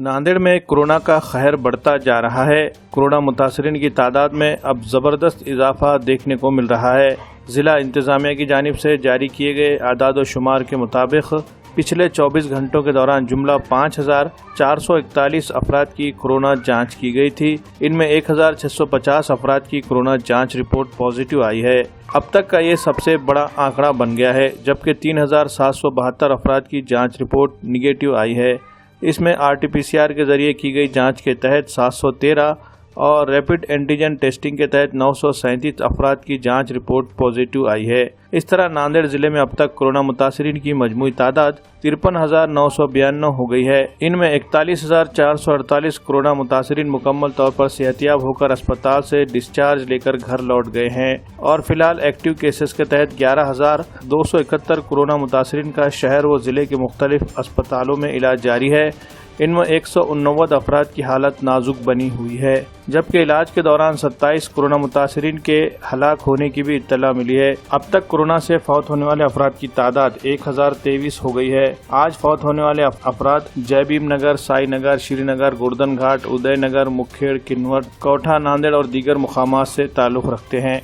नांदेड़ में कोरोना का कहर बढ़ता जा रहा है। कोरोना मुतासरीन की तादाद में अब जबरदस्त इजाफा देखने को मिल रहा है। जिला इंतजामिया की जानिब से जारी किए गए आदाद व शुमार के मुताबिक पिछले 24 घंटों के दौरान जुमला 5,441 अफराद की कोरोना जांच की गई थी। इनमें 1,650 अफराद की कोरोना जांच रिपोर्ट पॉजिटिव आई है। अब तक का ये सबसे बड़ा आंकड़ा बन गया है, जबकि 3,772 अफराद की जांच रिपोर्ट निगेटिव आई है। इसमें RT-PCR के जरिए की गई जांच के तहत 713 और रैपिड एंटीजन टेस्टिंग के तहत 937 अफराद की जांच रिपोर्ट पॉजिटिव आई है। इस तरह नांदेड़ जिले में अब तक कोरोना मुतासरीन की मजमूई तादाद 53,992 हो गई है। इनमें 41,448 कोरोना मुतासरीन मुकम्मल तौर पर सेहतियाब होकर अस्पताल से डिस्चार्ज लेकर घर लौट गए हैं और फिलहाल एक्टिव केसेस के तहत 11,271 कोरोना मुतासरीन का शहर व जिले के मुख्तलिफ अस्पतालों में इलाज जारी है। इनमें 189 अफराद की हालत नाजुक बनी हुई है, जबकि इलाज के दौरान 27 कोरोना मुतासरीन के हलाक होने की भी इत्तला मिली है। अब तक कोरोना से फौत होने वाले अफराद की तादाद 1023 हो गई है। आज फौत होने वाले अफराद जयभीम नगर, साई नगर, श्रीनगर, गोर्धन घाट, उदय नगर, मुखेड़, किन्नौर, कोठा, नांदेड़ और दीगर मुकामात से ताल्लुक़ रखते हैं।